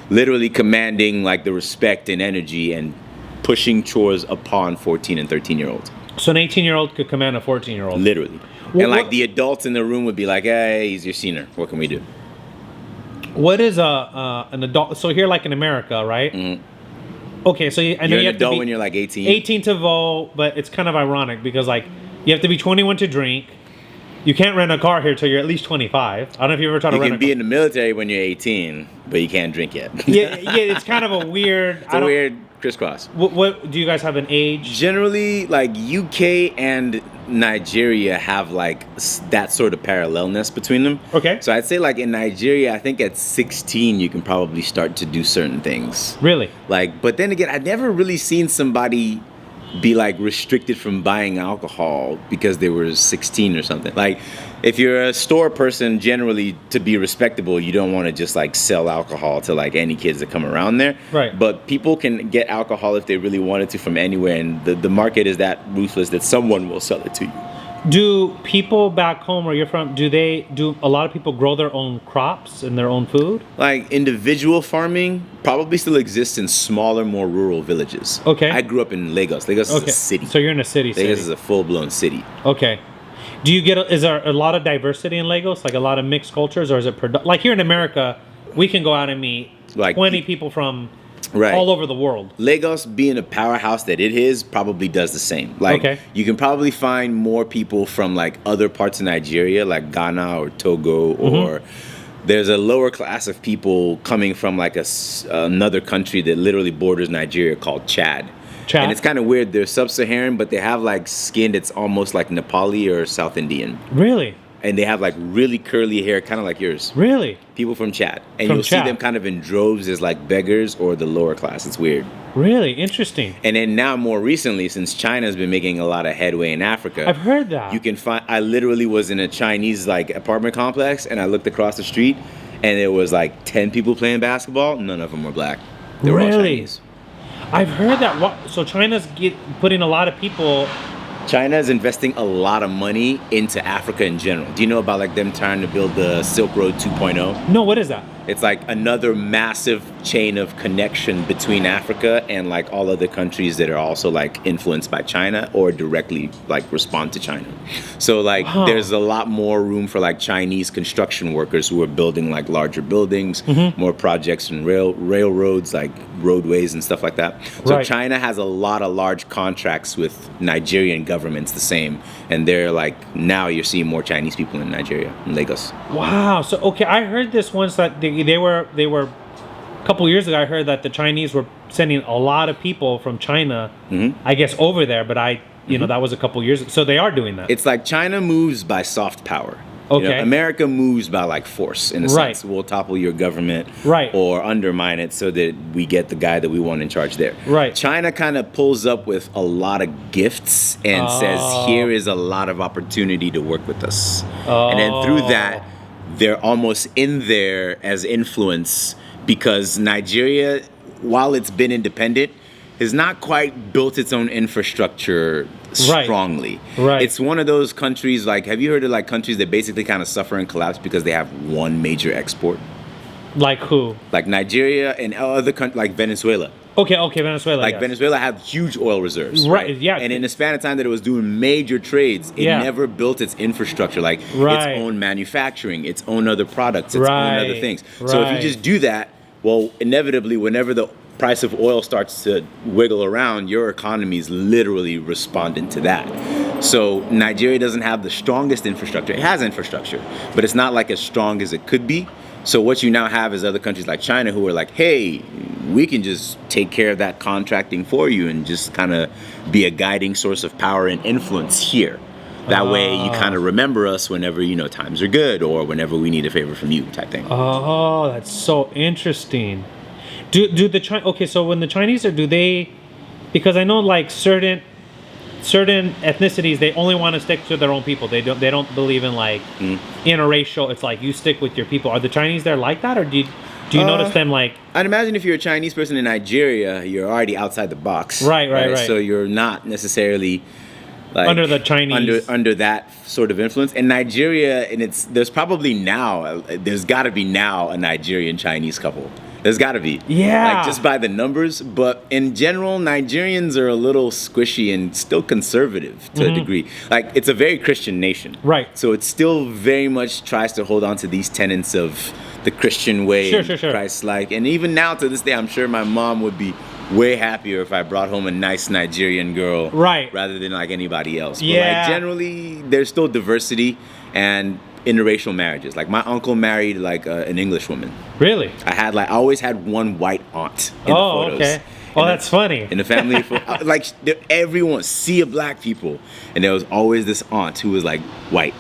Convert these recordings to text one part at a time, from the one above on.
literally commanding like the respect and energy and pushing chores upon 14 and 13-year-olds. So an 18-year-old could command a 14-year-old. Literally. Well, And like what- the adults in the room would be like, hey, he's your senior. What can we do? What is an adult? So here, like in America, right? Okay, so I know You're you an have to adult be when you're like 18. 18 to vote, but it's kind of ironic because like you have to be 21 to drink. You can't rent a car here till you're at least 25. I don't know if you ever tried to You rent can a be car. in the military when you're 18, but you can't drink yet. Yeah, it's kind of a weird. It's a weird crisscross. What do you guys have an age? Generally, like UK and Nigeria have like that sort of parallelness between them. Okay. So I'd say like in Nigeria, I think at 16 you can probably start to do certain things. Really? Like, but then again, I've never really seen somebody be like restricted from buying alcohol because they were 16 or something. Like, if you're a store person, generally to be respectable, you don't want to just like sell alcohol to like any kids that come around there. Right. But people can get alcohol if they really wanted to from anywhere, and the market is that ruthless that someone will sell it to you. Do people back home where you're from, do a lot of people grow their own crops and their own food? Like individual farming probably still exists in smaller, more rural villages. Okay. I grew up in Lagos. Lagos is Okay. a city. So you're in a city. Lagos is a full-blown city. Okay. Do you get? Is there a lot of diversity in Lagos? Like a lot of mixed cultures, or is it like here in America, we can go out and meet Like 20 people from Right. all over the world. Lagos, being a powerhouse that it is, probably does the same. Like, Okay. you can probably find more people from like other parts of Nigeria, like Ghana or Togo, or there's a lower class of people coming from like another country that literally borders Nigeria called Chad. Chad? And it's kind of weird. They're sub-Saharan, but they have like skin that's almost like Nepali or South Indian. Really? And they have like really curly hair, kind of like yours. Really? People from Chad. And From you'll Chad. see them kind of in droves as like beggars or the lower class. It's weird. Really? Interesting. And then now, more recently, since China's been making a lot of headway in Africa, I've heard that. you can find. I literally was in a Chinese like apartment complex, and I looked across the street, and there was like 10 people playing basketball. None of them were black. They were all Really? Chinese. I've heard that. So China's putting a lot of people. China is investing a lot of money into Africa in general. Do you know about like them trying to build the Silk Road 2.0? No, what is that? It's like another massive chain of connection between Africa and like all other countries that are also like influenced by China or directly like respond to China. So like Wow. there's a lot more room for like Chinese construction workers who are building like larger buildings, more projects and railroads, like roadways and stuff like that. So Right. China has a lot of large contracts with Nigerian governments the same. And they're like, now you're seeing more Chinese people in Nigeria, in Lagos. Wow. So okay, I heard this once that they were a couple years ago. I heard that the Chinese were sending a lot of people from China, I guess, over there. But you know, that was a couple years ago. So they are doing that. It's like China moves by soft power. You know, Okay. America moves by like force in a Right. sense. We'll topple your government Right. or undermine it so that we get the guy that we want in charge there. Right. China kind of pulls up with a lot of gifts and says, here is a lot of opportunity to work with us. And then through that, they're almost in there as influence because Nigeria, while it's been independent, has not quite built its own infrastructure Right. strongly. Right. It's one of those countries, like, have you heard of like countries that basically kind of suffer and collapse because they have one major export? Like who? Like Nigeria and other countries, like Venezuela. Okay, Venezuela. Like yes. Venezuela had huge oil reserves, Right, yeah. And in the span of time that it was doing major trades, it Yeah. never built its infrastructure, like Right. its own manufacturing, its own other products, its own other Right, things. So if you right. just do that, well, inevitably, whenever the price of oil starts to wiggle around, your economy is literally responding to that. So Nigeria doesn't have the strongest infrastructure. It has infrastructure, but it's not like as strong as it could be. So what you now have is other countries like China who are like, hey, we can just take care of that contracting for you and just kind of be a guiding source of power and influence here. That way you kind of remember us whenever, you know, times are good or whenever we need a favor from you type thing. Oh, that's so interesting. Do the China? Okay, so when the Chinese are, do they? Because I know like certain ethnicities, they only want to stick to their own people. They don't believe in like interracial. It's like you stick with your people. Are the Chinese there like that, or do you notice them like? I'd imagine if you're a Chinese person in Nigeria, you're already outside the box. Right. So you're not necessarily like Under the Chinese. under that sort of influence. And Nigeria, and there's got to be now a Nigerian Chinese couple. There's got to be. Yeah. Like just by the numbers, but in general, Nigerians are a little squishy and still conservative to a degree. Like it's a very Christian nation. Right. So it still very much tries to hold on to these tenets of the Christian way, Sure. Christ-like. And even now to this day, I'm sure my mom would be way happier if I brought home a nice Nigerian girl, Right. rather than like anybody else. But Yeah. like generally, there's still diversity and interracial marriages. Like my uncle married like an English woman. Really? I always had one white aunt in the photos. Okay. Oh, that's funny. In the family, like everyone, sea of black people, and there was always this aunt who was like white.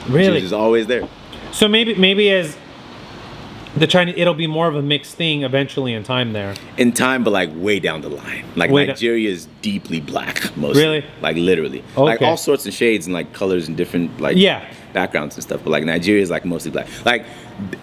She Really? was just always there. So maybe as the Chinese, it'll be more of a mixed thing eventually in time there. In time, but like way down the line. Like Way Nigeria is deeply black, mostly. Really? Like literally. Like Okay. all sorts of shades and like colors and different like Yeah. backgrounds and stuff. But like Nigeria is like mostly black. Like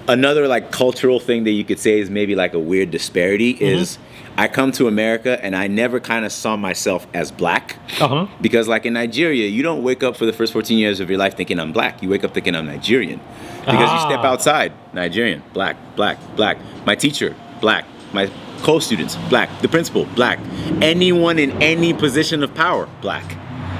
another like cultural thing that you could say is maybe like a weird disparity is I come to America and I never kind of saw myself as black. Uh-huh. Because like in Nigeria, you don't wake up for the first 14 years of your life thinking I'm black. You wake up thinking I'm Nigerian. Because you step outside, Nigerian, black, black, black. My teacher, black. My co-students, black. The principal, black. Anyone in any position of power, black.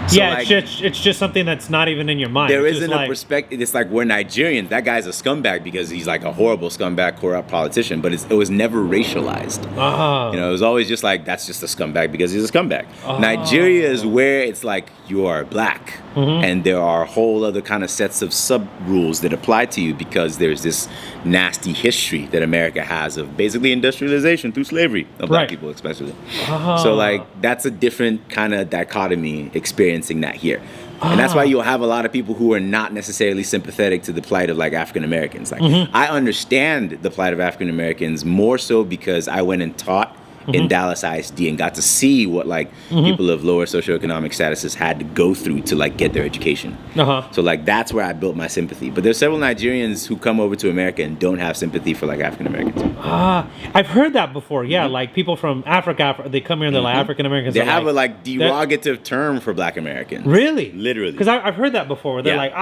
So Yeah, like, it's just something that's not even in your mind. there It's just isn't a like, perspective. It's like we're Nigerians. That guy's a scumbag because he's like a horrible scumbag, corrupt politician. But it was never racialized. Ah. You know, it was always just like that's just a scumbag because he's a scumbag. Nigeria is where it's like you are black, and there are whole other kind of sets of sub rules that apply to you because there's this nasty history that America has of basically industrialization through slavery of black Right. people, especially. So like that's a different kind of dichotomy experiencing that here. And that's why you'll have a lot of people who are not necessarily sympathetic to the plight of like African Americans. Like I understand the plight of African Americans more so because I went and taught in Dallas ISD and got to see what like people of lower socioeconomic statuses had to go through to like get their education. Uh-huh. So like that's where I built my sympathy. But there's several Nigerians who come over to America and don't have sympathy for like African Americans. I've heard that before. Yeah, like people from Africa, they come here and they're like African Americans. They are have like, a like derogative term for black Americans. Really? Literally. Because I've heard that before. Where they're like,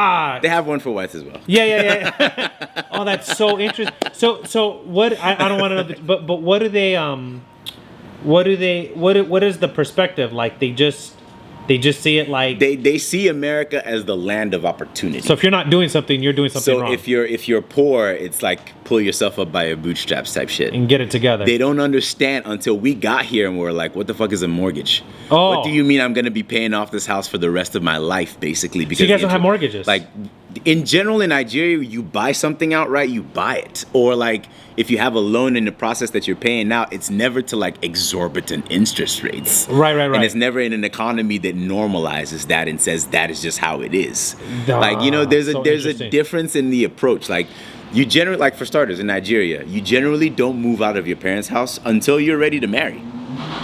They have one for whites as well. Yeah. Oh, that's so interesting. So what? I don't want to know, but what do they what is the perspective like? They just see it like. They see America as the land of opportunity. So if you're not doing something, you're doing something So wrong. if you're poor, it's like pull yourself up by your bootstraps type shit. and get it together. They don't understand until we got here and we're like, what the fuck is a mortgage? Oh. What do you mean I'm going to be paying off this house for the rest of my life, basically? Because you guys the don't have mortgages? Like, in general, in Nigeria, you buy something outright, you buy it. Or like, if you have a loan in the process that you're paying now, it's never to like exorbitant interest rates. Right. And it's never in an economy that normalizes that and says that is just how it is. Ah, Like, you know, there's a so there's a interesting. difference in the approach. Like, you generally, like for starters, in Nigeria, you generally don't move out of your parents' house until you're ready to marry.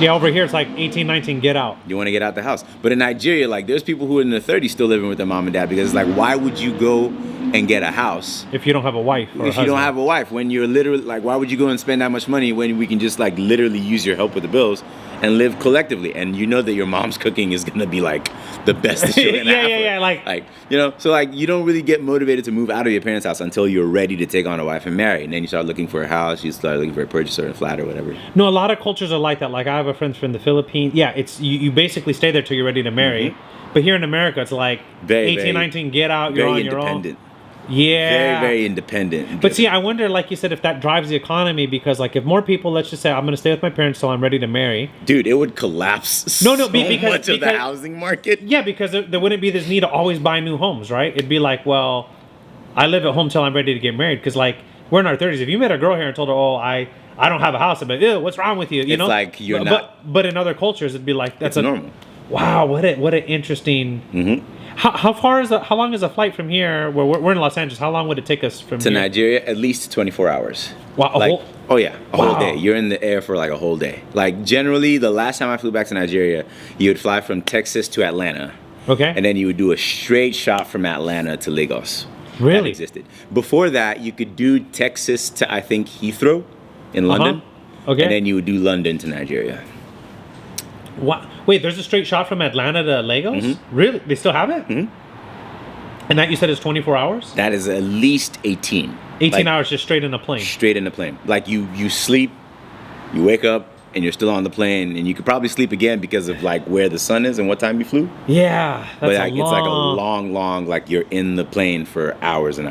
Yeah, over here it's like 18, 19, get out. You want to get out the house. But in Nigeria, like there's people who are in their 30s still living with their mom and dad because it's like, why would you go and get a house If you don't have a wife or a if you don't husband. have a wife? When you're literally like, why would you go and spend that much money when we can just like literally use your help with the bills and live collectively? And you know that your mom's cooking is gonna be like the best that you're gonna have. Yeah, like you know, so like you don't really get motivated to move out of your parents' house until you're ready to take on a wife and marry. And then you start looking for a house, you start looking for a purchaser and a flat or whatever. No, a lot of cultures are like that. Like I have a friend from the Philippines. Yeah, it's you basically stay there till you're ready to marry. But here in America, it's like Very, 18, very- 19, get out, you're Very on your own. independent. Yeah. Very, very independent. But see, I wonder, like you said, if that drives the economy because, like, if more people, let's just say, I'm going to stay with my parents till I'm ready to marry. Dude, it would collapse No, so because- much of the because- housing market. Yeah, because there wouldn't be this need to always buy new homes, right? It'd be like, well, I live at home till I'm ready to get married. Because, like, we're in our 30s. If you met a girl here and told her, oh, I don't have a house, I'd be like, ew, what's wrong with you? You It's know? like you're but, not- But in other cultures, it'd be like, that's It's normal. Wow, what an interesting. Mm-hmm. How long is a flight from here? We're in Los Angeles. How long would it take us from To here? Nigeria, at least 24 hours. Wow, a Like, whole- oh yeah, a whole Wow. day. You're in the air for like a whole day. Like generally, the last time I flew back to Nigeria, you would fly from Texas to Atlanta. Okay. And then you would do a straight shot from Atlanta to Lagos. That Really? existed. Before that, you could do Texas to, I think, Heathrow in London. Okay. And then you would do London to Nigeria. What? Wait, there's a straight shot from Atlanta to Lagos? Really? They still have it? Mhm. And that you said is 24 hours? That is at least 18. 18 Like, hours just straight in a plane. Straight in the plane. Like you sleep You wake up and you're still on the plane, and you could probably sleep again because of like where the sun is and what time you flew. Yeah, But that's like, it's like a long, like you're in the plane for hours and